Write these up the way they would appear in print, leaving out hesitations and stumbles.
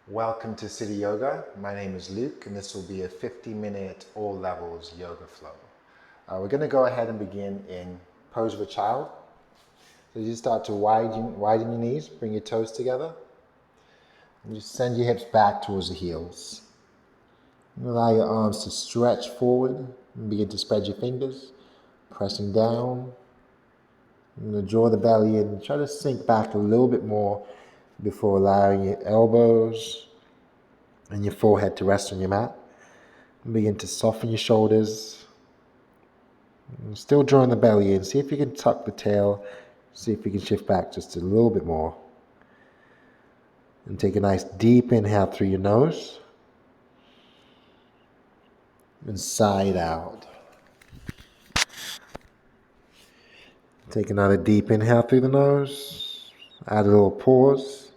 Welcome to City Yoga. My name is Luke, and this will be a 50-minute all levels yoga flow. We're going to go ahead and begin in pose of a child. So you start to widen your knees, bring your toes together, and just send your hips back towards the heels. And allow your arms to stretch forward and begin to spread your fingers, pressing down. You're going to draw the belly in, try to sink back a little bit more before allowing your elbows and your forehead to rest on your mat. And begin to soften your shoulders. And still drawing the belly in. See if you can tuck the tail. See if you can shift back just a little bit more. And take a nice deep inhale through your nose. And sigh it out. Take another deep inhale through the nose. Add a little pause.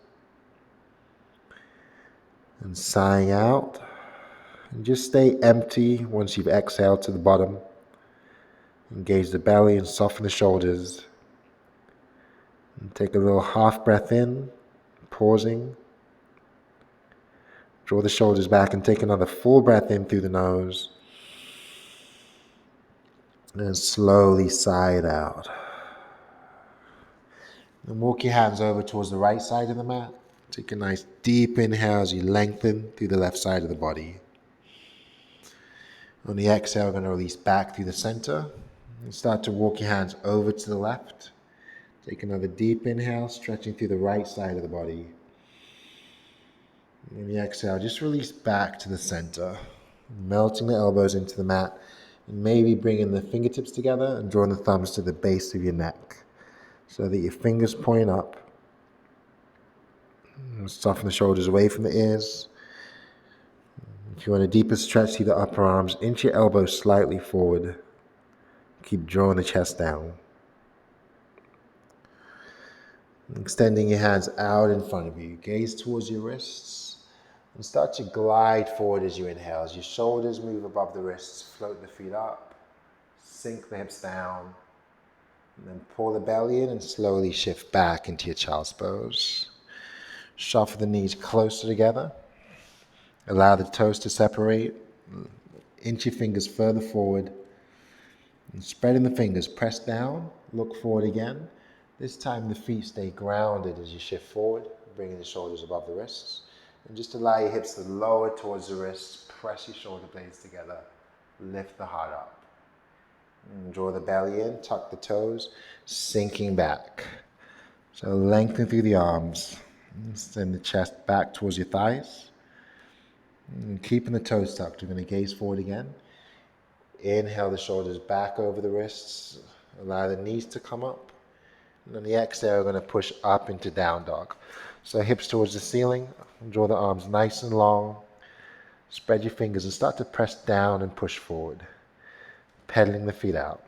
And sighing out. And just stay empty once you've exhaled to the bottom. Engage the belly and soften the shoulders. And take a little half breath in, pausing. Draw the shoulders back and take another full breath in through the nose. And slowly sigh it out. And walk your hands over towards the right side of the mat. Take a nice deep inhale as you lengthen through the left side of the body. On the exhale, we're going to release back through the center. And start to walk your hands over to the left. Take another deep inhale, stretching through the right side of the body. On the exhale, just release back to the center, melting the elbows into the mat, and maybe bringing the fingertips together and drawing the thumbs to the base of your neck so that your fingers point up. And soften the shoulders away from the ears. If you want a deeper stretch through the upper arms, inch your elbows slightly forward. Keep drawing the chest down. Extending your hands out in front of you. Gaze towards your wrists. And start to glide forward as you inhale. As your shoulders move above the wrists, float the feet up. Sink the hips down. And then pull the belly in and slowly shift back into your child's pose. Shuffle the knees closer together. Allow the toes to separate. Inch your fingers further forward. And spreading the fingers, press down, look forward again. This time the feet stay grounded as you shift forward, bringing the shoulders above the wrists. And just allow your hips to lower towards the wrists, press your shoulder blades together, lift the heart up. And draw the belly in, tuck the toes, sinking back. So lengthen through the arms, send the chest back towards your thighs. And keeping the toes tucked, we're going to gaze forward again. Inhale the shoulders back over the wrists. Allow the knees to come up. And on the exhale, we're going to push up into down dog. So hips towards the ceiling. Draw the arms nice and long. Spread your fingers and start to press down and push forward. Pedaling the feet out.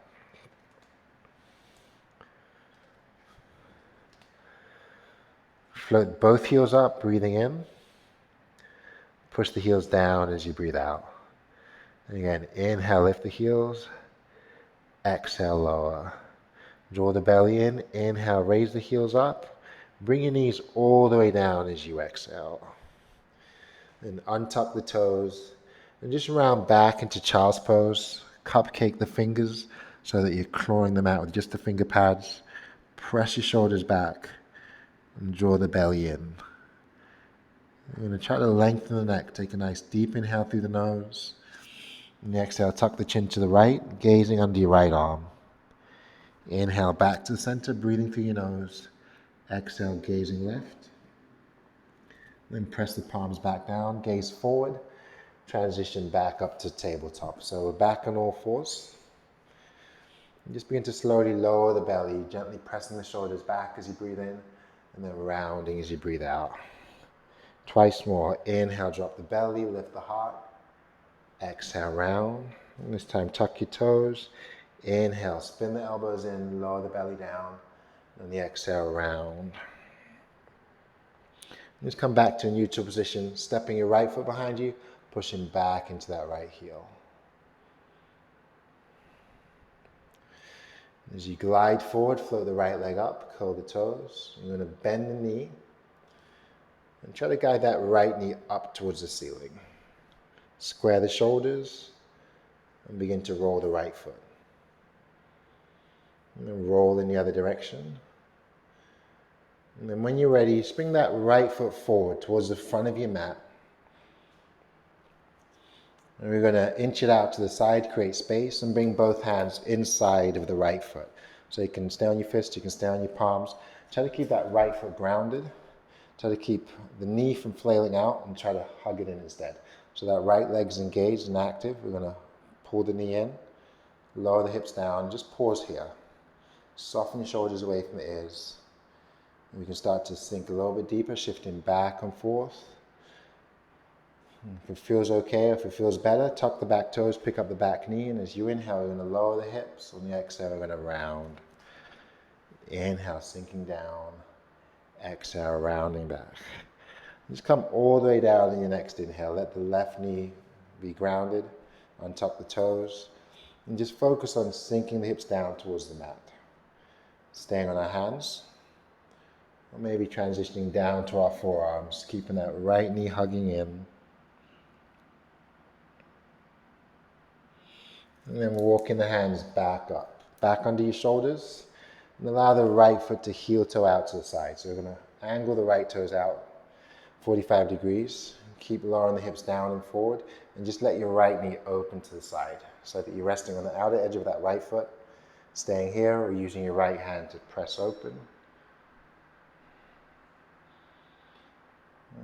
Float both heels up, breathing in. Push the heels down as you breathe out. And again, inhale, lift the heels. Exhale, lower. Draw the belly in. Inhale, raise the heels up. Bring your knees all the way down as you exhale. And untuck the toes. And just round back into child's pose. Cupcake the fingers so that you're clawing them out with just the finger pads. Press your shoulders back and draw the belly in. You're going to try to lengthen the neck. Take a nice deep inhale through the nose. And the exhale, tuck the chin to the right, gazing under your right arm. Inhale back to the center, breathing through your nose. Exhale, gazing left. Then press the palms back down, gaze forward. Transition back up to tabletop. So we're back on all fours. And just begin to slowly lower the belly, gently pressing the shoulders back as you breathe in, and then rounding as you breathe out. Twice more. Inhale, drop the belly, lift the heart. Exhale, round. And this time, tuck your toes. Inhale, spin the elbows in, lower the belly down. And the exhale, round. Just come back to a neutral position, stepping your right foot behind you, pushing back into that right heel. As you glide forward, float the right leg up, curl the toes. You're going to bend the knee And try to guide that right knee up towards the ceiling. Square the shoulders and begin to roll the right foot. And then roll in the other direction. And then when you're ready, spring that right foot forward towards the front of your mat. And we're going to inch it out to the side, create space, and bring both hands inside of the right foot. So you can stay on your fists, you can stay on your palms. Try to keep that right foot grounded. Try to keep the knee from flailing out and try to hug it in instead. So that right leg's engaged and active. We're going to pull the knee in, lower the hips down, just pause here. Soften your shoulders away from the ears. And we can start to sink a little bit deeper, shifting back and forth. If it feels okay, if it feels better, tuck the back toes, pick up the back knee, and as you inhale, you're going to lower the hips. On the exhale, we're going to round. Inhale, sinking down. Exhale, rounding back. Just come all the way down in your next inhale. Let the left knee be grounded, untuck the toes, and just focus on sinking the hips down towards the mat. Staying on our hands, or maybe transitioning down to our forearms, keeping that right knee hugging in. And then walking the hands back up, back under your shoulders, and allow the right foot to heel toe out to the side. So we're going to angle the right toes out 45 degrees. Keep lowering the hips down and forward, and just let your right knee open to the side so that you're resting on the outer edge of that right foot, staying here or using your right hand to press open.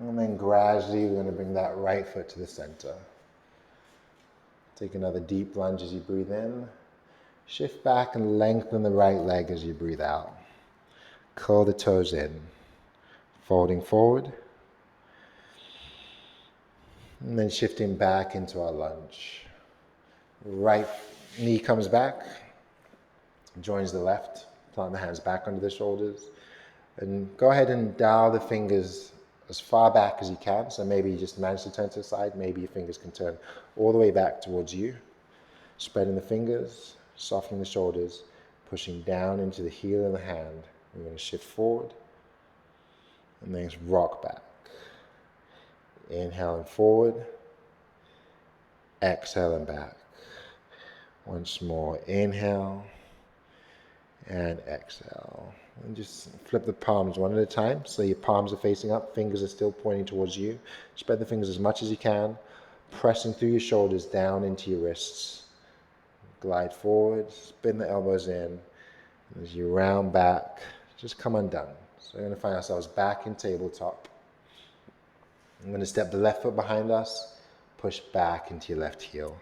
And then gradually we're going to bring that right foot to the center. Take another deep lunge as you breathe in. Shift back and lengthen the right leg as you breathe out. Curl the toes in. Folding forward. And then shifting back into our lunge. Right knee comes back. Joins the left. Plant the hands back under the shoulders. And go ahead and dial the fingers as far back as you can. So maybe you just manage to turn to the side. Maybe your fingers can turn all the way back towards you. Spreading the fingers, softening the shoulders, pushing down into the heel of the hand. We're going to shift forward and then rock back. Inhaling forward, exhaling back. Once more, inhale and exhale. And just flip the palms one at a time. So your palms are facing up, fingers are still pointing towards you. Spread the fingers as much as you can, pressing through your shoulders down into your wrists. Glide forward, spin the elbows in. As you round back, just come undone. So we're going to find ourselves back in tabletop. I'm going to step the left foot behind us, push back into your left heel.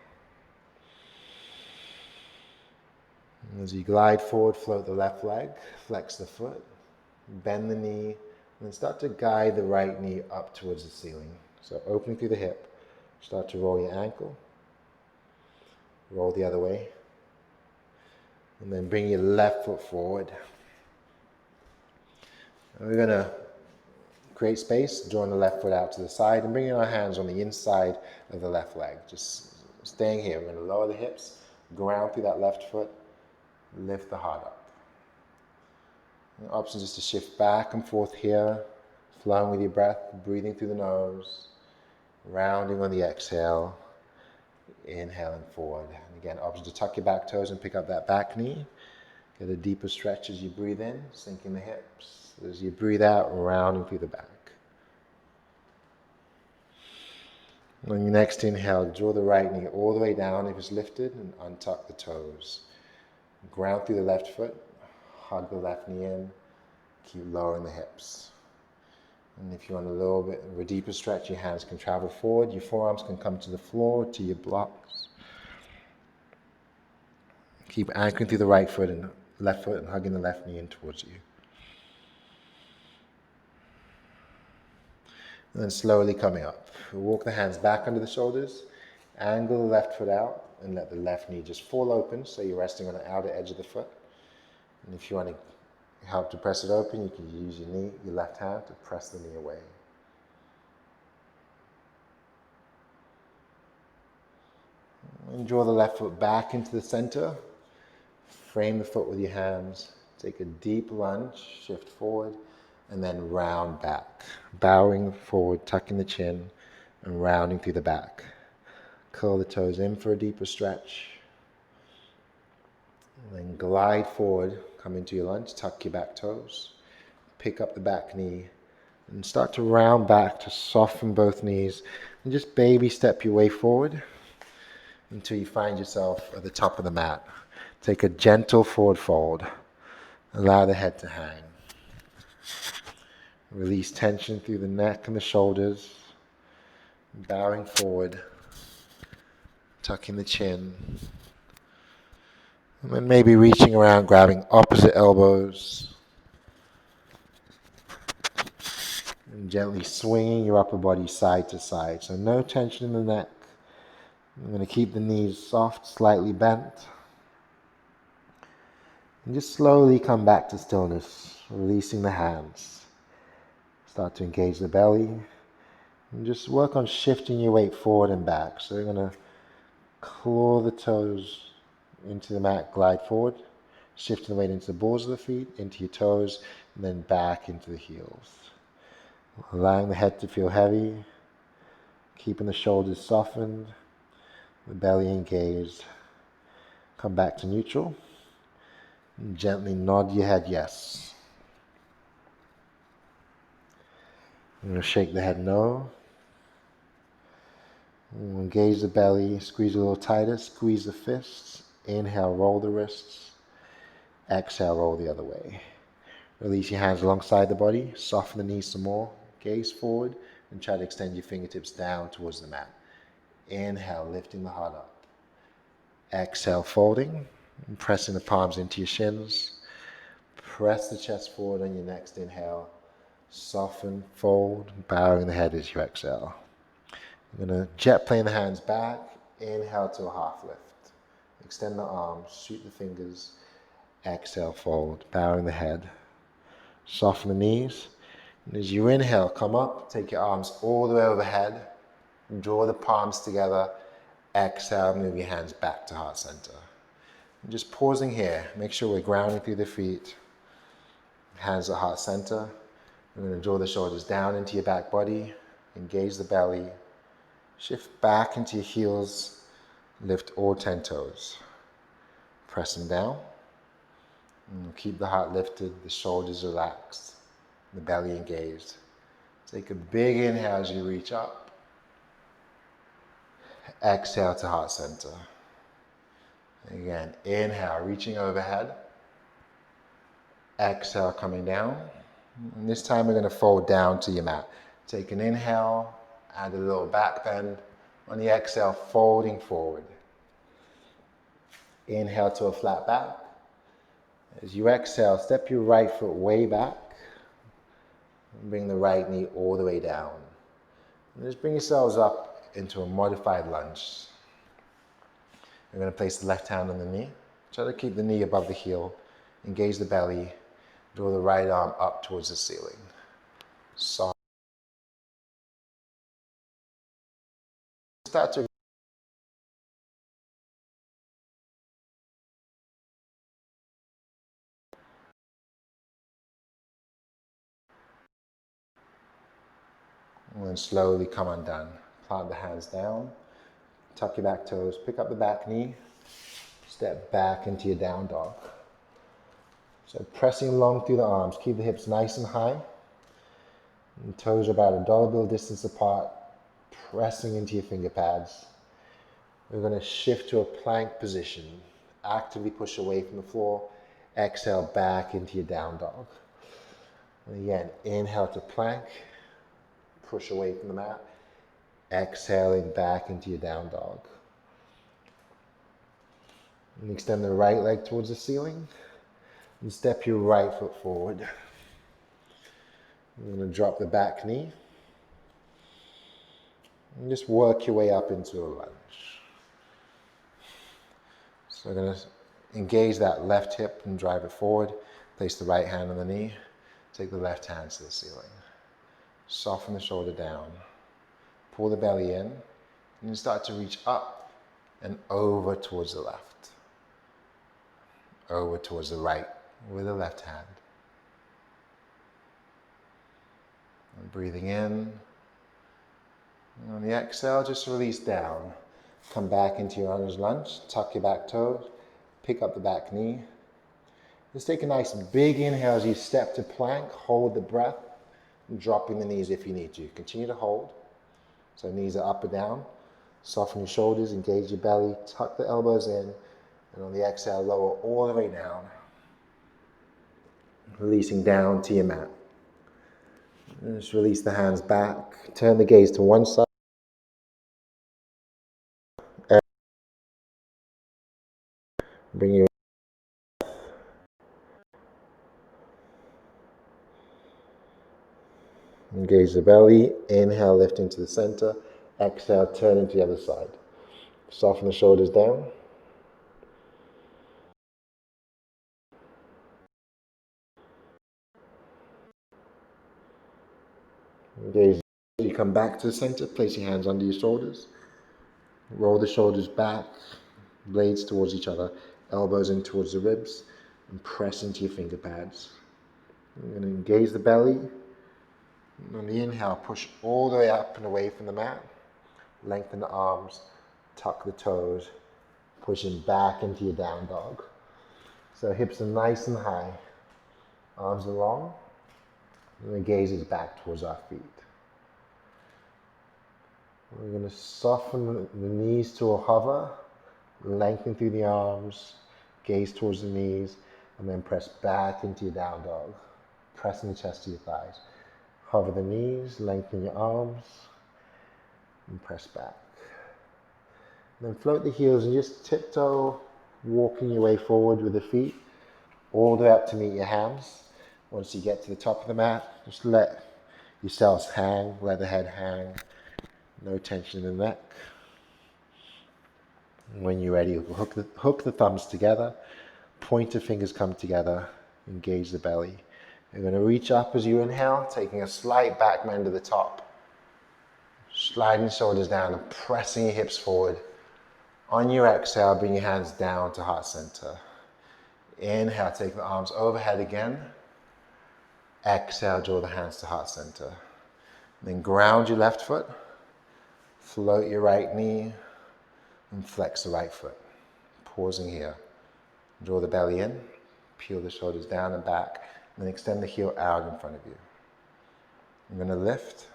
And as you glide forward, float the left leg, flex the foot, bend the knee, and then start to guide the right knee up towards the ceiling. So opening through the hip, start to roll your ankle, roll the other way, and then bring your left foot forward. And we're going to create space, drawing the left foot out to the side and bringing our hands on the inside of the left leg. Just staying here. We're going to lower the hips, ground through that left foot, lift the heart up. And the option is to shift back and forth here, flowing with your breath, breathing through the nose, rounding on the exhale, inhaling forward. And again, option to tuck your back toes and pick up that back knee. Get a deeper stretch as you breathe in, sinking the hips. As you breathe out, rounding through the back. On your next inhale, draw the right knee all the way down if it's lifted and untuck the toes. Ground through the left foot, hug the left knee in, keep lowering the hips. And if you want a little bit of a deeper stretch, your hands can travel forward, your forearms can come to the floor, to your blocks. Keep anchoring through the right foot and left foot and hugging the left knee in towards you. And then slowly coming up. Walk the hands back under the shoulders, angle the left foot out, and let the left knee just fall open so you're resting on the outer edge of the foot. And if you want to help to press it open, you can use your left hand to press the knee away. And draw the left foot back into the center. Frame the foot with your hands. Take a deep lunge, shift forward, and then round back. Bowing forward, tucking the chin, and rounding through the back. Curl the toes in for a deeper stretch. And then glide forward, come into your lunge, tuck your back toes. Pick up the back knee, and start to round back to soften both knees. And just baby step your way forward until you find yourself at the top of the mat. Take a gentle forward fold. Allow the head to hang. Release tension through the neck and the shoulders. Bowing forward, tucking the chin. And then maybe reaching around, grabbing opposite elbows. And gently swinging your upper body side to side. So no tension in the neck. I'm going to keep the knees soft, slightly bent. And just slowly come back to stillness, releasing the hands. Start to engage the belly. And just work on shifting your weight forward and back. So you're going to claw the toes into the mat, glide forward. Shifting the weight into the balls of the feet, into your toes, and then back into the heels. Allowing the head to feel heavy. Keeping the shoulders softened. The belly engaged. Come back to neutral. And gently nod your head yes. I'm going to shake the head no. Engage the belly, squeeze a little tighter, squeeze the fists. Inhale, roll the wrists. Exhale, roll the other way. Release your hands alongside the body, soften the knees some more. Gaze forward and try to extend your fingertips down towards the mat. Inhale, lifting the heart up. Exhale, folding and pressing the palms into your shins. Press the chest forward on your next inhale. Soften, fold, bowing the head as you exhale. I'm going to jet plane the hands back. Inhale to a half lift. Extend the arms, shoot the fingers. Exhale, fold, bowing the head. Soften the knees. And as you inhale, come up, take your arms all the way overhead. Draw the palms together. Exhale, move your hands back to heart center. And just pausing here, make sure we're grounding through the feet. Hands at heart center. We're going to draw the shoulders down into your back body. Engage the belly. Shift back into your heels. Lift all 10 toes. Press them down. And keep the heart lifted, the shoulders relaxed, the belly engaged. Take a big inhale as you reach up. Exhale to heart center. Again, inhale, reaching overhead. Exhale, coming down. And this time we're going to fold down to your mat. Take an inhale, add a little back bend. On the exhale, folding forward. Inhale to a flat back. As you exhale, step your right foot way back. And bring the right knee all the way down. And just bring yourselves up into a modified lunge. You're going to place the left hand on the knee. Try to keep the knee above the heel. Engage the belly. Draw the right arm up towards the ceiling. Soft. Start to and then slowly come undone. Plant the hands down. Tuck your back toes. Pick up the back knee. Step back into your down dog. So pressing long through the arms. Keep the hips nice and high. And toes are about a dollar bill distance apart. Pressing into your finger pads. We're going to shift to a plank position. Actively push away from the floor. Exhale back into your down dog. And again, inhale to plank. Push away from the mat. Exhaling back into your down dog. And extend the right leg towards the ceiling. And step your right foot forward. You're going to drop the back knee. And just work your way up into a lunge. So we're going to engage that left hip and drive it forward. Place the right hand on the knee. Take the left hand to the ceiling. Soften the shoulder down. Pull the belly in. And you start to reach up and over towards the left. Over towards the right with the left hand. And breathing in. And on the exhale, just release down. Come back into your runner's lunge. Tuck your back toes. Pick up the back knee. Just take a nice big inhale as you step to plank. Hold the breath. Dropping the knees if you need to. Continue to hold. So knees are up or down. Soften your shoulders, engage your belly, tuck the elbows in, and on the exhale, lower all the way down. Releasing down to your mat. And just release the hands back. Turn the gaze to one side. Bring your engage the belly. Inhale, lift into the center. Exhale, turn into the other side. Soften the shoulders down. Engage. You come back to the center. Place your hands under your shoulders. Roll the shoulders back. Blades towards each other. Elbows in towards the ribs. And press into your finger pads. You're going to engage the belly. And on the inhale, push all the way up and away from the mat. Lengthen the arms. Tuck the toes. Pushing back into your down dog. So hips are nice and high. Arms are long. And the gaze is back towards our feet. We're going to soften the knees to a hover. Lengthen through the arms. Gaze towards the knees. And then press back into your down dog. Pressing the chest to your thighs. Hover the knees, lengthen your arms, and press back. And then float the heels and just tiptoe, walking your way forward with the feet, all the way up to meet your hands. Once you get to the top of the mat, just let yourselves hang, let the head hang, no tension in the neck. And when you're ready, hook the thumbs together, pointer fingers come together, engage the belly. You're going to reach up as you inhale, taking a slight back bend to the top. Sliding shoulders down and pressing your hips forward. On your exhale, bring your hands down to heart center. Inhale, take the arms overhead again. Exhale, draw the hands to heart center. Then ground your left foot. Float your right knee and flex the right foot. Pausing here. Draw the belly in. Peel the shoulders down and back. And then extend the heel out in front of you. I'm going to lift.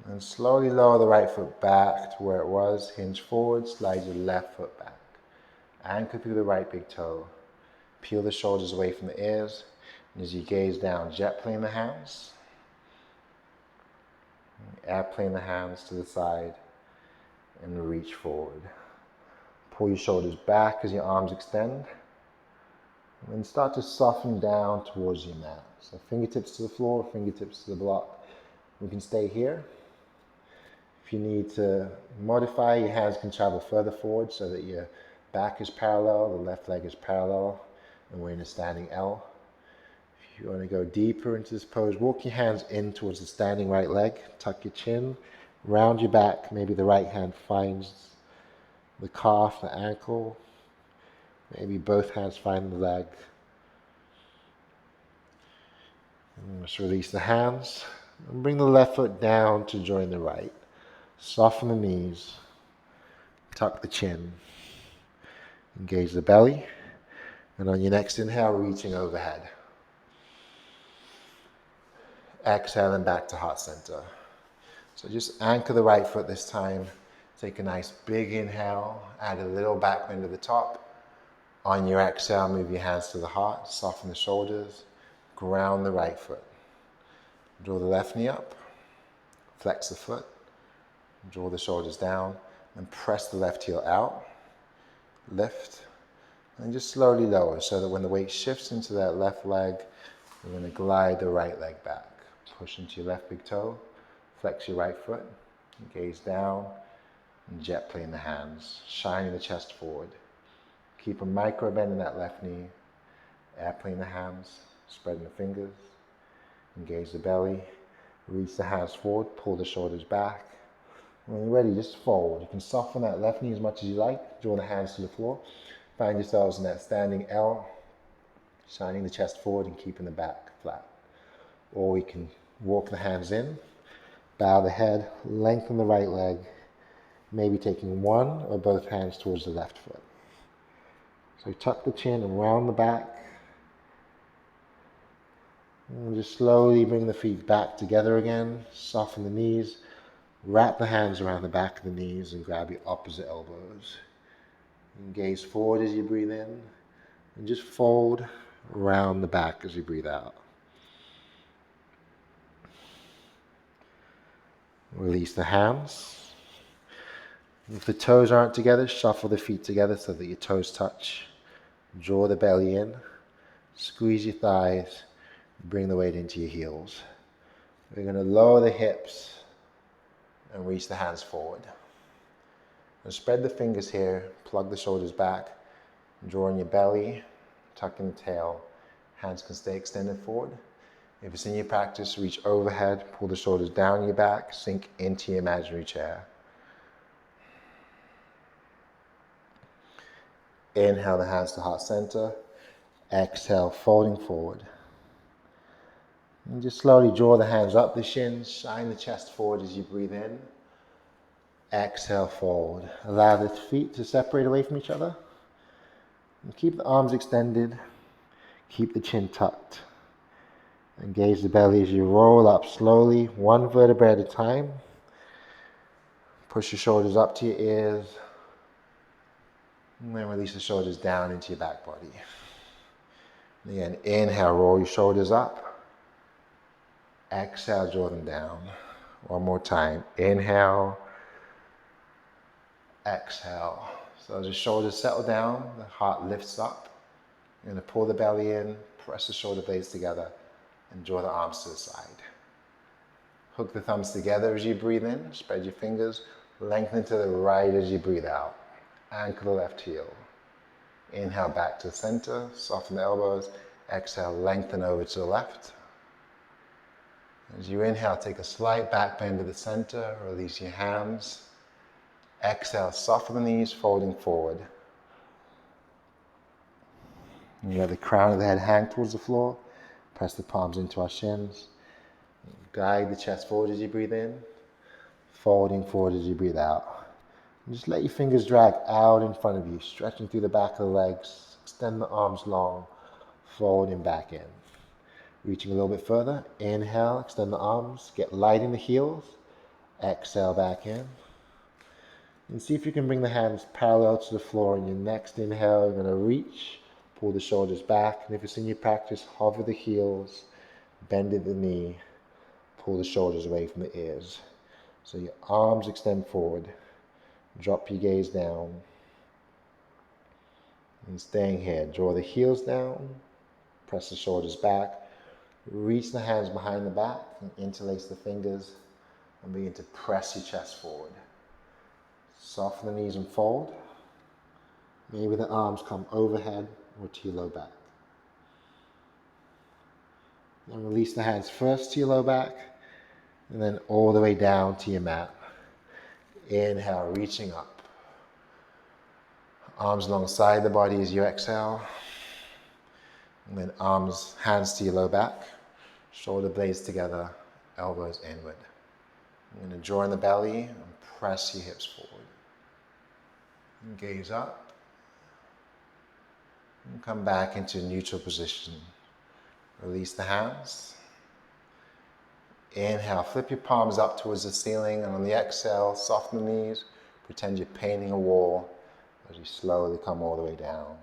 And slowly lower the right foot back to where it was. Hinge forward, slide your left foot back. Anchor through the right big toe. Peel the shoulders away from the ears. And as you gaze down, jet plane the hands. Airplane the hands to the side. And reach forward. Pull your shoulders back as your arms extend. And then start to soften down towards your mat. So fingertips to the floor, fingertips to the block. We can stay here. If you need to modify, your hands can travel further forward so that your back is parallel, the left leg is parallel, and we're in a standing L. If you want to go deeper into this pose, walk your hands in towards the standing right leg, tuck your chin, round your back, maybe the right hand finds the calf, the ankle, maybe both hands find the leg. And just release the hands, and bring the left foot down to join the right. Soften the knees, tuck the chin, engage the belly, and on your next inhale, reaching overhead. Exhale and back to heart center. So just anchor the right foot this time. Take a nice big inhale, add a little back bend to the top. On your exhale, move your hands to the heart, soften the shoulders, ground the right foot. Draw the left knee up, flex the foot, draw the shoulders down, and press the left heel out, lift, and just slowly lower so that when the weight shifts into that left leg, you're going to glide the right leg back. Push into your left big toe, flex your right foot, gaze down, and jet plane the hands, shining the chest forward. Keep a micro bend in that left knee, airplane the hands, spreading the fingers, engage the belly, reach the hands forward, pull the shoulders back. When you're ready, just fold. You can soften that left knee as much as you like, draw the hands to the floor. Find yourselves in that standing L, shining the chest forward and keeping the back flat. Or we can Walk the hands in, bow the head, lengthen the right leg, maybe taking one or both hands towards the left foot. So tuck the chin and round the back. And just slowly bring the feet back together again. Soften the knees. Wrap the hands around the back of the knees and grab your opposite elbows. And gaze forward as you breathe in. And just fold around the back as you breathe out. Release the hands. If the toes aren't together, shuffle the feet together so that your toes touch. Draw the belly in. Squeeze your thighs. Bring the weight into your heels. We're going to lower the hips and reach the hands forward. And spread the fingers here, plug the shoulders back, draw in your belly, tuck in the tail. Hands can stay extended forward. If it's in your practice, reach overhead, pull the shoulders down your back, sink into your imaginary chair. Inhale the hands to heart center. Exhale, folding forward. And just slowly draw the hands up the shins, shine the chest forward as you breathe in. Exhale, fold. Allow the feet to separate away from each other. And keep the arms extended. Keep the chin tucked. Engage the belly as you roll up slowly, one vertebra at a time. Push your shoulders up to your ears. And then release the shoulders down into your back body. Again, inhale, roll your shoulders up. Exhale, draw them down. One more time. Inhale. Exhale. So as the shoulders settle down, the heart lifts up. You're going to pull the belly in, press the shoulder blades together, and draw the arms to the side. Hook the thumbs together as you breathe in. Spread your fingers. Lengthen to the right as you breathe out. Anchor the left heel. Inhale back to the center. Soften the elbows. Exhale, lengthen over to the left. As you inhale, take a slight back bend to the center. Release your hands. Exhale, soften the knees, folding forward. You let the crown of the head hang towards the floor. Press the palms into our shins. Guide the chest forward as you breathe in. Folding forward as you breathe out. And just let your fingers drag out in front of you, stretching through the back of the legs. Extend the arms long, folding back in. Reaching a little bit further. Inhale, extend the arms, get light in the heels. Exhale back in. And see if you can bring the hands parallel to the floor. In your next inhale, you're going to reach, pull the shoulders back. And if it's in your practice, hover the heels, bend at the knee, pull the shoulders away from the ears. So your arms extend forward. Drop your gaze down. And staying here, draw the heels down, press the shoulders back, reach the hands behind the back and interlace the fingers and begin to press your chest forward. Soften the knees and fold. Maybe the arms come overhead or to your low back. Then release the hands first to your low back and then all the way down to your mat. Inhale, reaching up. Arms alongside the body as you exhale. And then arms, hands to your low back. Shoulder blades together, elbows inward. I'm going to draw in the belly and press your hips forward. And gaze up. And come back into neutral position. Release the hands. Inhale, flip your palms up towards the ceiling, and on the exhale, soften the knees. Pretend you're painting a wall as you slowly come all the way down.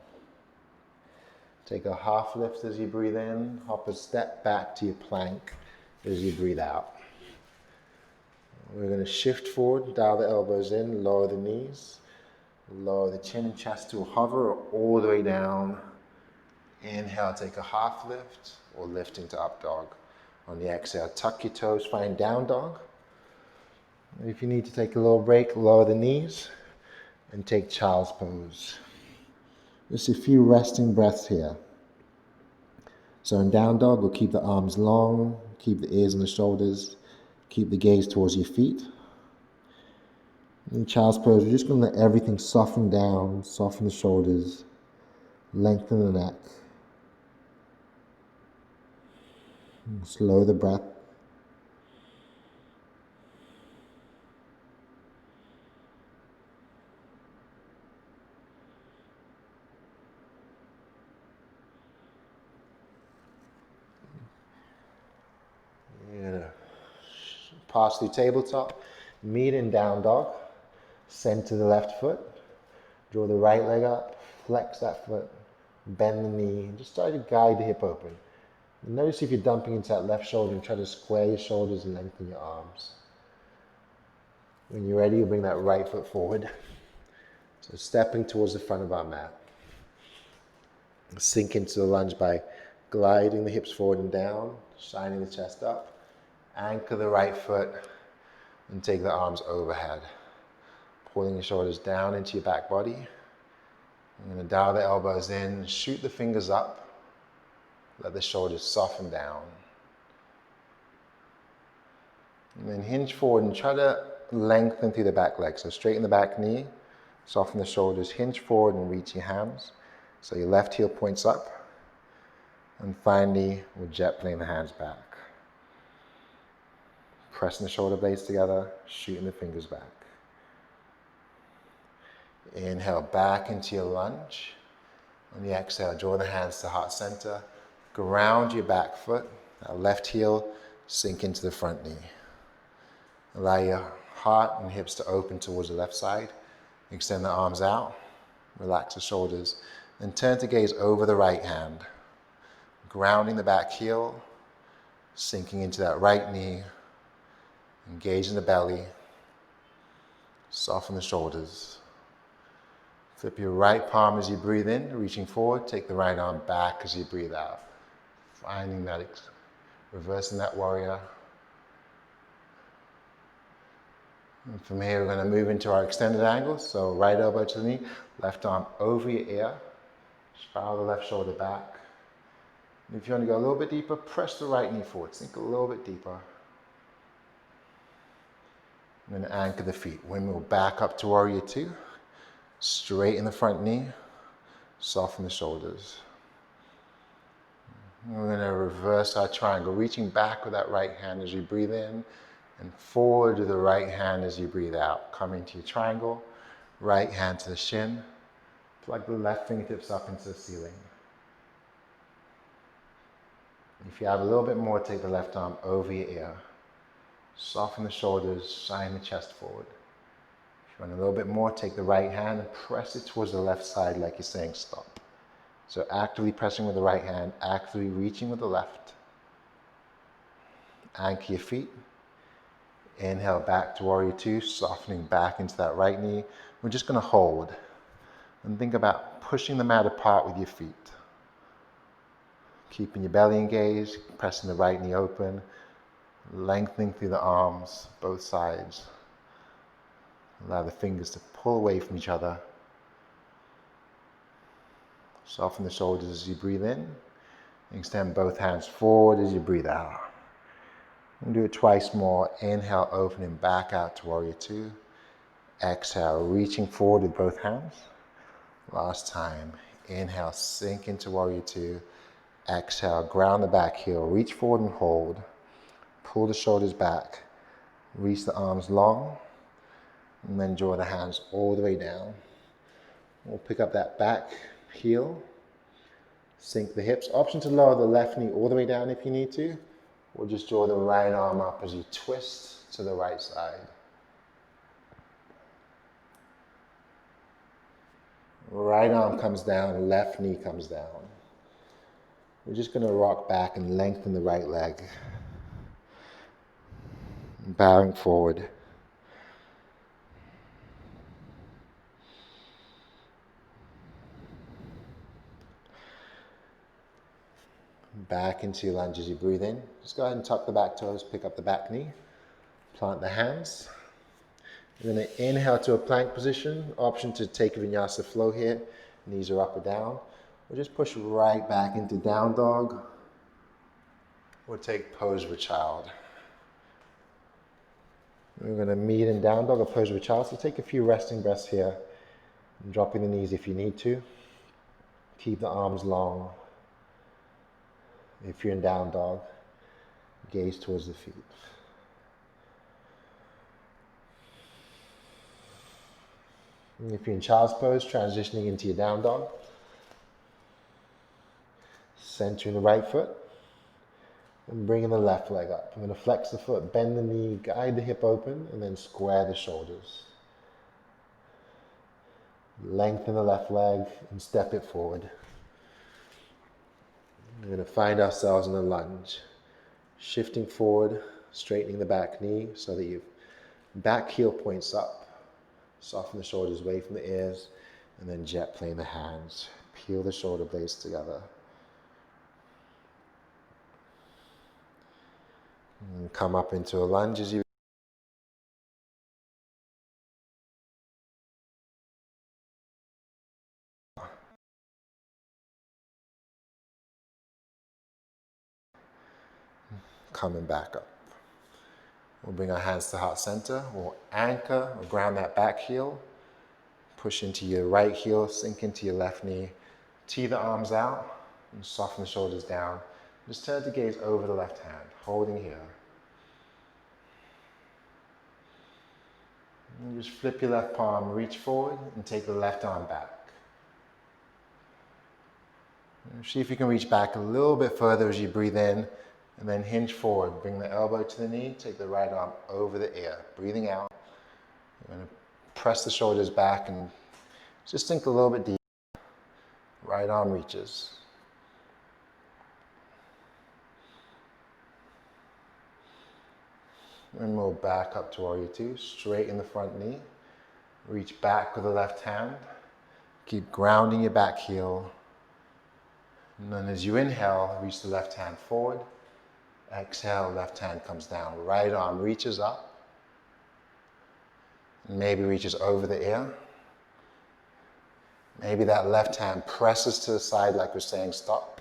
Take a half lift as you breathe in. Hop a step back to your plank as you breathe out. We're going to shift forward, dial the elbows in, lower the knees. Lower the chin and chest to a hover or all the way down. Inhale, take a half lift or lift into up dog. On the exhale, tuck your toes, find down dog. If you need to take a little break, lower the knees and take child's pose. Just a few resting breaths here. So in down dog, we'll keep the arms long, keep the ears and the shoulders, keep the gaze towards your feet. In child's pose, we're just going to let everything soften down, soften the shoulders, lengthen the neck. Slow the breath. pass through tabletop, meet in down dog, center the left foot, draw the right leg up, flex that foot, bend the knee, just try to guide the hip open. Notice if you're dumping into that left shoulder and try to square your shoulders and lengthen your arms. When you're ready, you bring that right foot forward. So stepping towards the front of our mat. Sink into the lunge by gliding the hips forward and down, shining the chest up. Anchor the right foot and take the arms overhead. Pulling your shoulders down into your back body. I'm going to dial the elbows in, shoot the fingers up. Let the shoulders soften down. And then hinge forward and try to lengthen through the back leg. So straighten the back knee, soften the shoulders, hinge forward and reach your hands. So your left heel points up. And finally, we'll jet plane the hands back. Pressing the shoulder blades together, shooting the fingers back. Inhale back into your lunge. On the exhale, draw the hands to heart center. Ground your back foot. That left heel sink into the front knee. Allow your heart and hips to open towards the left side. Extend the arms out. Relax the shoulders. Then turn to gaze over the right hand. Grounding the back heel. Sinking into that right knee. Engage in the belly. Soften the shoulders. Flip your right palm as you breathe in, reaching forward. Take the right arm back as you breathe out. Finding that, reversing that warrior. And from here, we're going to move into our extended angle. So right elbow to the knee, left arm over your ear. Spiral the left shoulder back. And if you want to go a little bit deeper, press the right knee forward. Sink a little bit deeper. And then anchor the feet. Windmill back up to warrior two. Straighten the front knee. Soften the shoulders. And we're going to reverse our triangle, reaching back with that right hand as you breathe in, and forward with the right hand as you breathe out. Coming to your triangle, right hand to the shin. Plug the left fingertips up into the ceiling. If you have a little bit more, take the left arm over your ear. Soften the shoulders, shine the chest forward. If you want a little bit more, take the right hand and press it towards the left side like you're saying stop. So actively pressing with the right hand, actively reaching with the left. Anchor your feet. Inhale back to warrior two, softening back into that right knee. We're just going to hold. And think about pushing the mat apart with your feet. Keeping your belly engaged, pressing the right knee open, lengthening through the arms, both sides. Allow the fingers to pull away from each other. Soften the shoulders as you breathe in. Extend both hands forward as you breathe out. We'll do it twice more. Inhale, opening back out to warrior two. Exhale, reaching forward with both hands. Last time. Inhale, sink into warrior two. Exhale, ground the back heel. Reach forward and hold. Pull the shoulders back. Reach the arms long. And then draw the hands all the way down. We'll pick up that back heel. Sink the hips. Option to lower the left knee all the way down if you need to. Or just draw the right arm up as you twist to the right side. Right arm comes down, left knee comes down. We're just going to rock back and lengthen the right leg. Bowing forward. Back into your lunge as you breathe in. Just go ahead and tuck the back toes, pick up the back knee. Plant the hands. You're going to inhale to a plank position. Option to take a vinyasa flow here. Knees are up or down. We'll just push right back into down dog. We'll take pose of a child. We're going to meet in down dog or pose of a child. So take a few resting breaths here. And dropping the knees if you need to. Keep the arms long. If you're in down dog, gaze towards the feet. And if you're in child's pose, transitioning into your down dog. Centering the right foot. And bringing the left leg up. I'm going to flex the foot, bend the knee, guide the hip open, and then square the shoulders. Lengthen the left leg and step it forward. We're going to find ourselves in a lunge. Shifting forward, straightening the back knee so that your back heel points up. Soften the shoulders away from the ears, and then jet plane the hands. Peel the shoulder blades together. And come up into a lunge as you coming back up. We'll bring our hands to heart center. We'll anchor or ground that back heel. Push into your right heel, sink into your left knee. Tee the arms out and soften the shoulders down. Just turn the gaze over the left hand, holding here. And just flip your left palm, reach forward and take the left arm back. See if you can reach back a little bit further as you breathe in, and then hinge forward. Bring the elbow to the knee, take the right arm over the ear. Breathing out. You're going to press the shoulders back and just sink a little bit deeper. Right arm reaches. And we'll back up to Warrior Two. Straighten the front knee. Reach back with the left hand. Keep grounding your back heel. And then as you inhale, reach the left hand forward. Exhale, left hand comes down. Right arm reaches up. Maybe reaches over the ear. Maybe that left hand presses to the side like we're saying stop.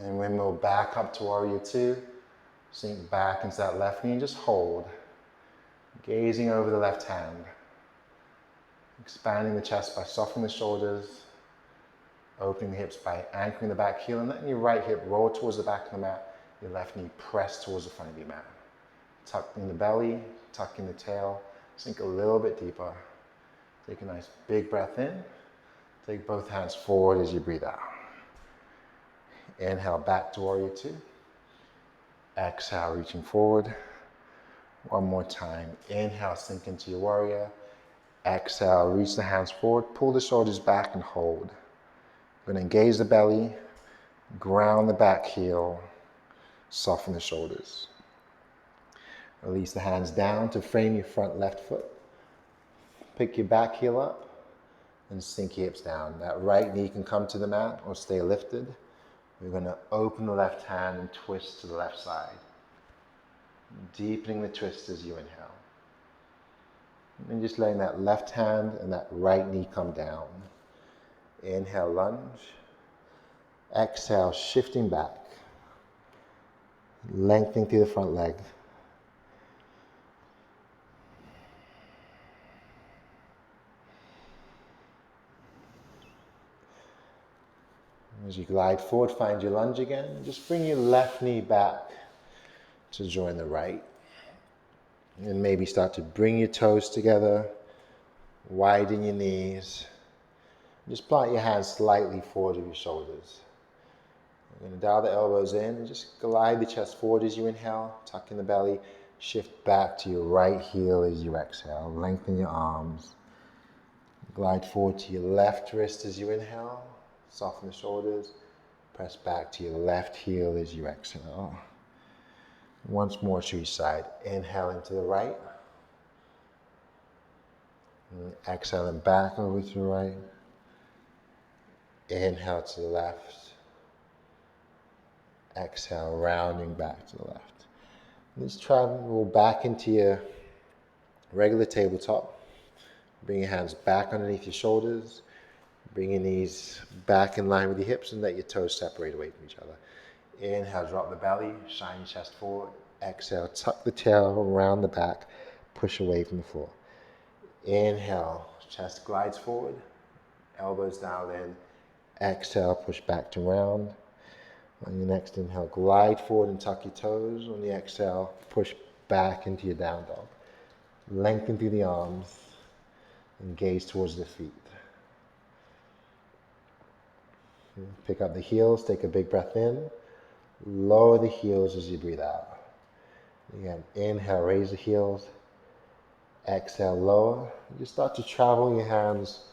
And when we'll back up to Warrior Two, sink back into that left knee and just hold. Gazing over the left hand. Expanding the chest by softening the shoulders. Opening the hips by anchoring the back heel and letting your right hip roll towards the back of the mat. Your left knee press towards the front of your mat. Tucking the belly, tucking the tail. Sink a little bit deeper. Take a nice big breath in. Take both hands forward as you breathe out. Inhale back to Warrior Two. Exhale, reaching forward. One more time. Inhale, sink into your warrior. Exhale, reach the hands forward. Pull the shoulders back and hold. We're going to engage the belly. Ground the back heel. Soften the shoulders. Release the hands down to frame your front left foot. Pick your back heel up and sink your hips down. That right knee can come to the mat or stay lifted. We're going to open the left hand and twist to the left side. Deepening the twist as you inhale. And just letting that left hand and that right knee come down. Inhale, lunge. Exhale, shifting back. Lengthening through the front leg. As you glide forward, find your lunge again. Just bring your left knee back to join the right. And maybe start to bring your toes together, widen your knees. Just plant your hands slightly forward of your shoulders. You're going to dial the elbows in and just glide the chest forward as you inhale, tuck in the belly, shift back to your right heel as you exhale. Lengthen your arms. Glide forward to your left wrist as you inhale. Soften the shoulders. Press back to your left heel as you exhale. Once more to each side. Inhale into the right. And exhaling back over to the right. Inhale to the left. Exhale, rounding back to the left. Let's travel back into your regular tabletop. Bring your hands back underneath your shoulders. Bring your knees back in line with your hips and let your toes separate away from each other. Inhale, drop the belly, shine your chest forward. Exhale, tuck the tail around the back, push away from the floor. Inhale, chest glides forward, elbows down in. Exhale, push back to round. On your next inhale, glide forward and tuck your toes. On the exhale, push back into your down dog. Lengthen through the arms and gaze towards the feet. Pick up the heels, take a big breath in. Lower the heels as you breathe out. Again, inhale, raise the heels. Exhale, lower. You start to travel your hands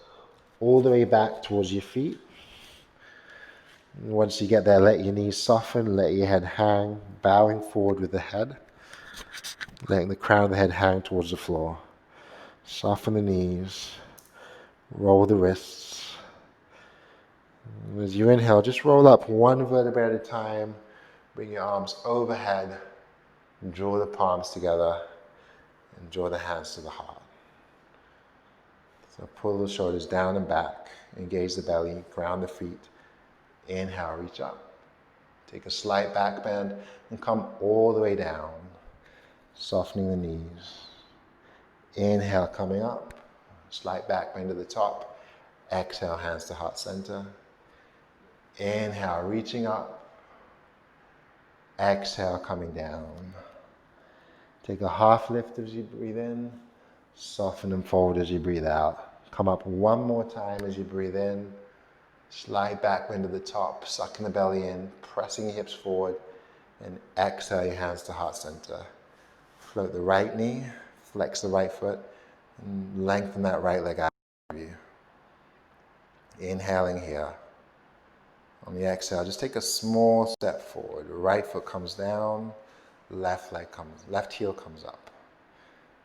all the way back towards your feet. And once you get there, let your knees soften, let your head hang, bowing forward with the head. Letting the crown of the head hang towards the floor. Soften the knees. Roll the wrists. And as you inhale, just roll up one vertebrae at a time. Bring your arms overhead. And draw the palms together. And draw the hands to the heart. So pull the shoulders down and back. Engage the belly. Ground the feet. Inhale, reach up. Take a slight back bend and come all the way down. Softening the knees. Inhale, coming up. Slight back bend to the top. Exhale, hands to heart center. Inhale, reaching up. Exhale, coming down. Take a half lift as you breathe in. Soften and fold as you breathe out. Come up one more time as you breathe in. Slide back bend to the top, sucking the belly in, pressing your hips forward, and exhale your hands to heart center. Float the right knee, flex the right foot, and lengthen that right leg out of you. Inhaling here. On the exhale, just take a small step forward. Right foot comes down, left heel comes up.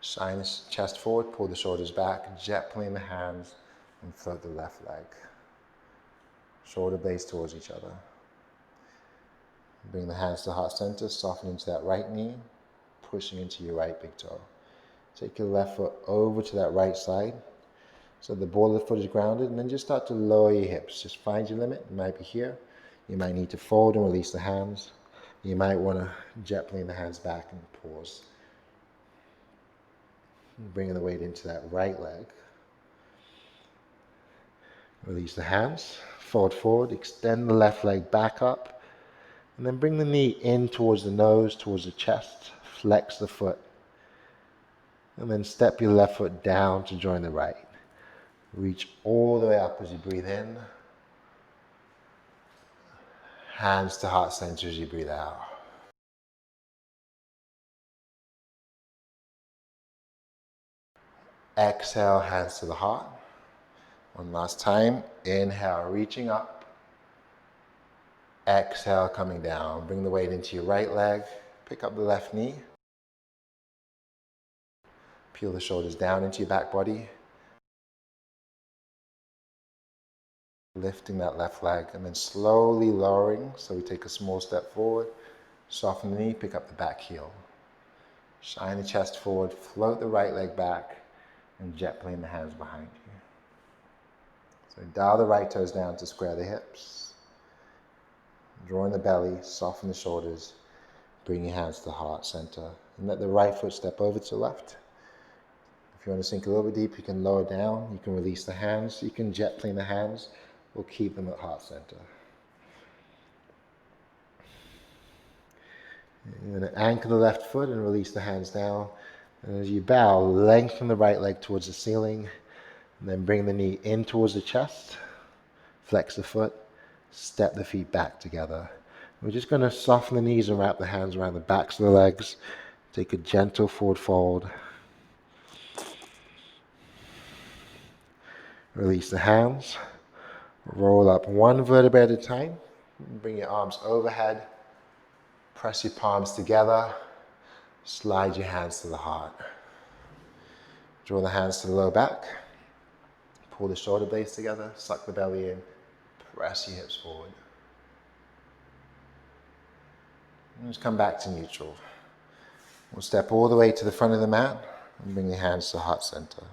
Shine the chest forward, pull the shoulders back, gently in the hands, and float the left leg. Shoulder blades towards each other. Bring the hands to heart center, soften into that right knee, pushing into your right big toe. Take your left foot over to that right side, so the ball of the foot is grounded, and then just start to lower your hips. Just find your limit. It might be here. You might need to fold and release the hands. You might want to gently bring the hands back and pause. Bringing the weight into that right leg. Release the hands, fold forward, extend the left leg back up, and then bring the knee in towards the nose, towards the chest, flex the foot, and then step your left foot down to join the right. Reach all the way up as you breathe in. Hands to heart center as you breathe out. Exhale, hands to the heart. One last time. Inhale, reaching up. Exhale, coming down. Bring the weight into your right leg. Pick up the left knee. Peel the shoulders down into your back body. Lifting that left leg and then slowly lowering. So we take a small step forward. Soften the knee, pick up the back heel. Shine the chest forward, float the right leg back, and gently in the hands behind you. So dial the right toes down to square the hips. Draw in the belly, soften the shoulders, bring your hands to the heart center, and let the right foot step over to the left. If you want to sink a little bit deep, you can lower down, you can release the hands, you can jet plane the hands, or keep them at heart center. You're going to anchor the left foot and release the hands down. And as you bow, lengthen the right leg towards the ceiling, and then bring the knee in towards the chest, flex the foot, step the feet back together. We're just going to soften the knees and wrap the hands around the backs of the legs. Take a gentle forward fold. Release the hands. Roll up one vertebrae at a time. Bring your arms overhead. Press your palms together. Slide your hands to the heart. Draw the hands to the low back. Pull the shoulder blades together. Suck the belly in. Press your hips forward. And just come back to neutral. We'll step all the way to the front of the mat and bring your hands to heart center.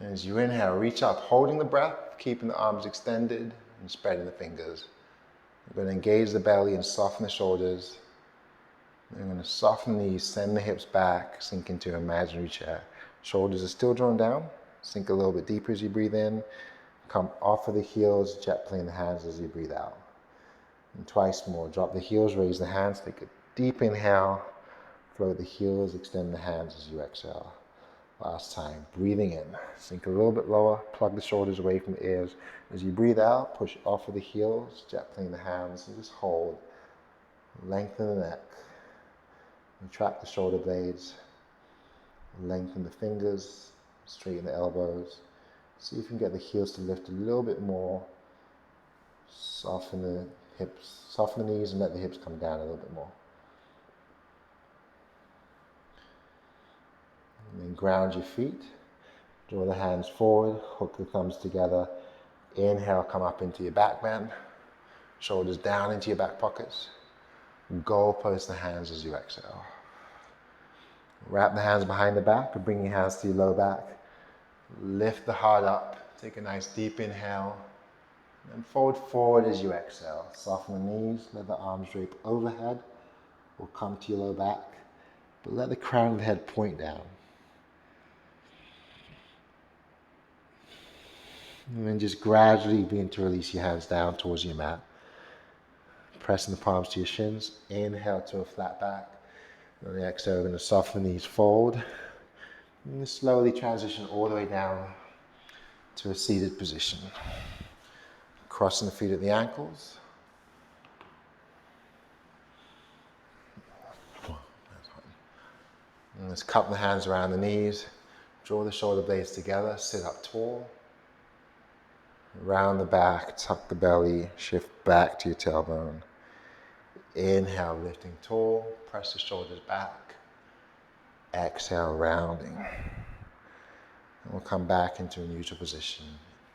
And as you inhale, reach up, holding the breath, keeping the arms extended and spreading the fingers. We're going to engage the belly and soften the shoulders. We're going to soften the knees, send the hips back, sink into an imaginary chair. Shoulders are still drawn down. Sink a little bit deeper as you breathe in. Come off of the heels, jet plane the hands as you breathe out. And twice more. Drop the heels, raise the hands, take a deep inhale. Float the heels, extend the hands as you exhale. Last time, breathing in, sink a little bit lower, plug the shoulders away from the ears. As you breathe out, push off of the heels, gently in the hands, and just hold. Lengthen the neck, retract the shoulder blades, lengthen the fingers, straighten the elbows. See if you can get the heels to lift a little bit more. Soften the hips, soften the knees and let the hips come down a little bit more. And then ground your feet. Draw the hands forward, hook the thumbs together. Inhale, come up into your back bend. Shoulders down into your back pockets. Goalpost the hands as you exhale. Wrap the hands behind the back and bring your hands to your low back. Lift the heart up. Take a nice deep inhale. And fold forward as you exhale. Soften the knees, let the arms drape overhead or come to your low back. But let the crown of the head point down. And then just gradually begin to release your hands down towards your mat. Pressing the palms to your shins. Inhale to a flat back. On the exhale, we're going to soften the knees, fold. And slowly transition all the way down to a seated position. Crossing the feet at the ankles. And let's cup the hands around the knees. Draw the shoulder blades together, sit up tall. Round the back, tuck the belly, shift back to your tailbone. Inhale, lifting tall, press the shoulders back. Exhale, rounding. And we'll come back into a neutral position.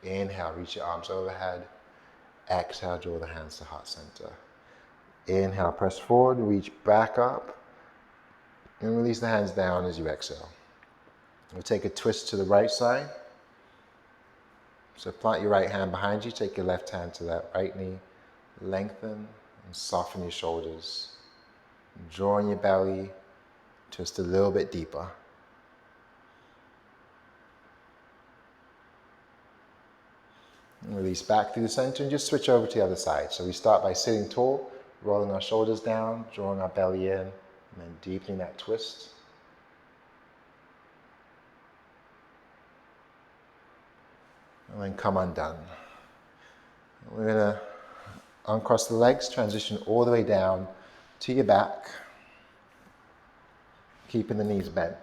Inhale, reach your arms overhead. Exhale, draw the hands to heart center. Inhale, press forward, reach back up. And release the hands down as you exhale. We'll take a twist to the right side. So plant your right hand behind you, take your left hand to that right knee, lengthen and soften your shoulders. Draw in your belly, twist a little bit deeper. And release back through the center and just switch over to the other side. So we start by sitting tall, rolling our shoulders down, drawing our belly in, and then deepening that twist. And then come undone. We're going to uncross the legs, transition all the way down to your back, keeping the knees bent.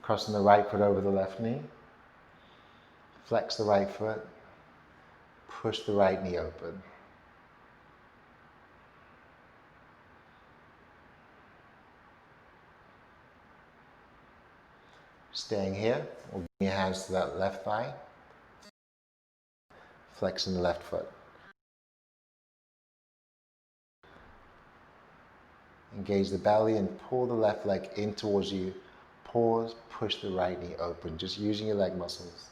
Crossing the right foot over the left knee. Flex the right foot. Push the right knee open. Staying here, we'll bring your hands to that left thigh. Flexing the left foot. Engage the belly and pull the left leg in towards you. Pause, push the right knee open, just using your leg muscles.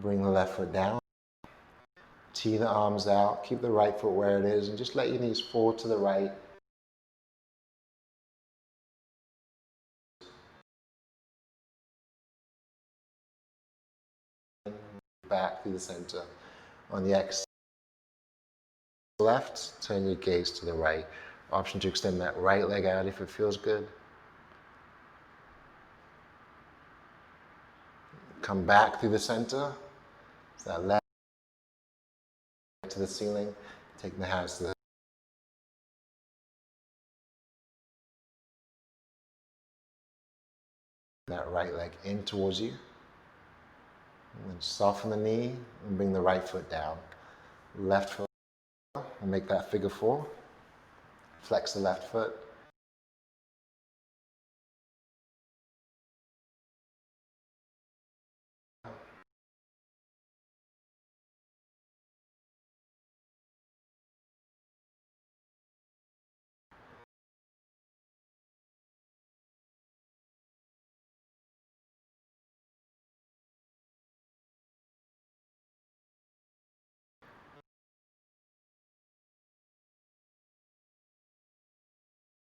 Bring the left foot down. Tee the arms out, keep the right foot where it is, and just let your knees fall to the right. Back through the center. On the exhale, left, turn your gaze to the right. Option to extend that right leg out if it feels good. Come back through the center. So that left to the ceiling. Take the hands to that right leg in towards you. And then soften the knee and bring the right foot down. Left foot, and make that figure four. Flex the left foot.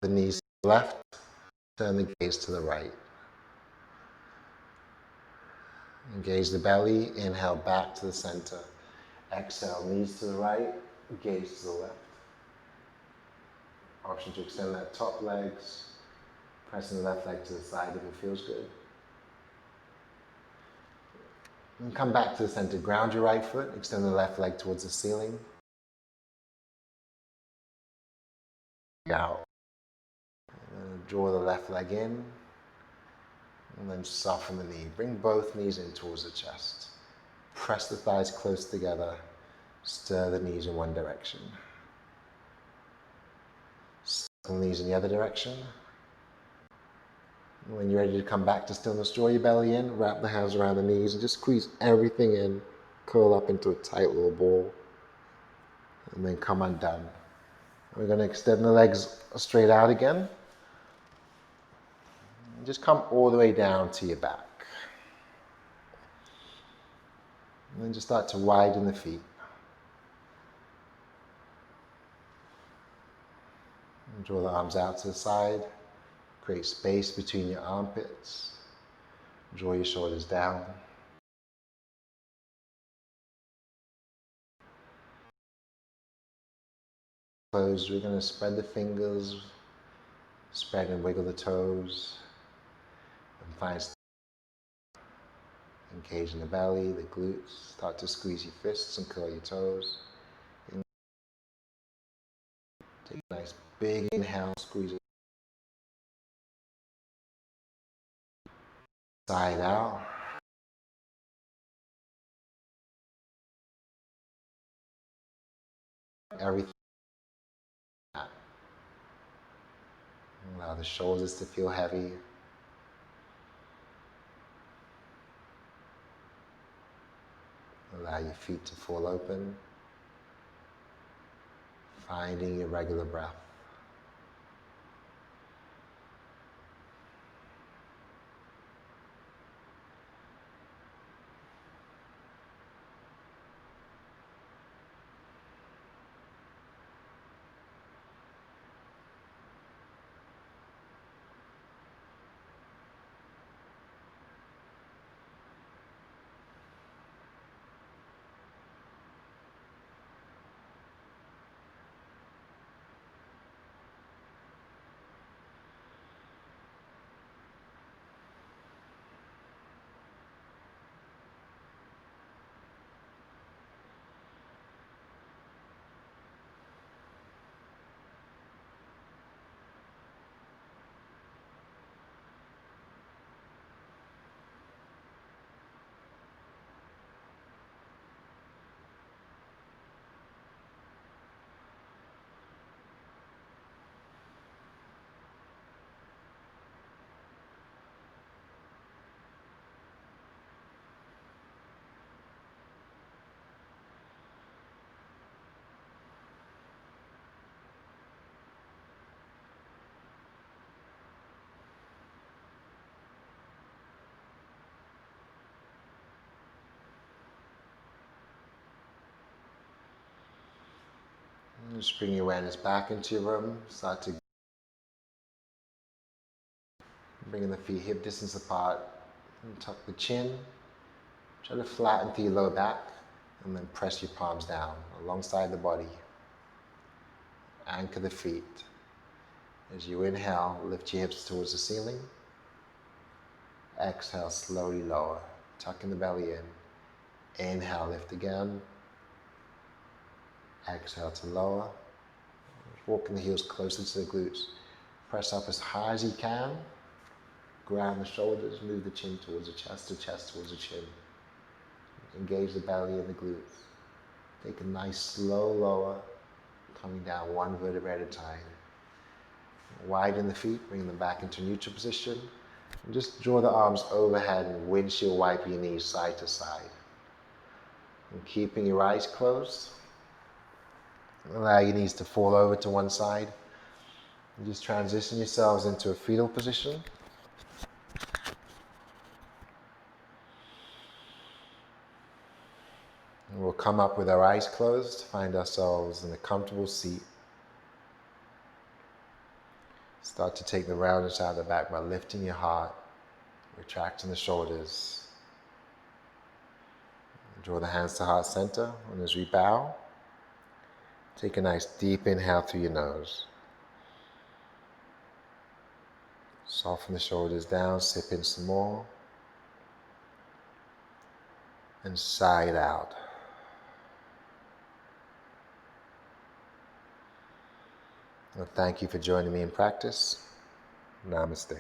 The knees to the left, turn the gaze to the right. Engage the belly, inhale back to the center. Exhale, knees to the right, gaze to the left. Option to extend that top legs, pressing the left leg to the side if it feels good. And come back to the center. Ground your right foot, extend the left leg towards the ceiling. Out. Draw the left leg in, and then soften the knee. Bring both knees in towards the chest. Press the thighs close together. Stir the knees in one direction. Stir the knees in the other direction. When you're ready to come back to stillness, draw your belly in, wrap the hands around the knees, and just squeeze everything in. Curl up into a tight little ball, and then come undone. We're going to extend the legs straight out again. And just come all the way down to your back. And then just start to widen the feet. And draw the arms out to the side. Create space between your armpits. Draw your shoulders down. Close. We're going to spread the fingers, spread and wiggle the toes, and find engage in the belly, the glutes. Start to squeeze your fists and curl your toes. Take a nice big inhale, squeeze it side out. Everything. Allow the shoulders to feel heavy. Allow your feet to fall open. Finding your regular breath. Just bring your awareness back into your room. Start to bring the feet hip distance apart. And tuck the chin. Try to flatten through your lower back. And then press your palms down alongside the body. Anchor the feet. As you inhale, lift your hips towards the ceiling. Exhale, slowly lower. Tucking the belly in. Inhale, lift again. Exhale to lower. Walking the heels closer to the glutes. Press up as high as you can. Ground the shoulders, move the chin towards the chest towards the chin. Engage the belly and the glutes. Take a nice slow lower, coming down one vertebrae at a time. Widen the feet, bring them back into neutral position. And just draw the arms overhead and windshield wipe your knees side to side. And keeping your eyes closed, allow your knees to fall over to one side. And just transition yourselves into a fetal position. And we'll come up with our eyes closed, find ourselves in a comfortable seat. Start to take the roundness out of the back by lifting your heart, retracting the shoulders. Draw the hands to heart center, and as we bow, take a nice deep inhale through your nose. Soften the shoulders down, sip in some more. And sigh it out. Well, thank you for joining me in practice. Namaste.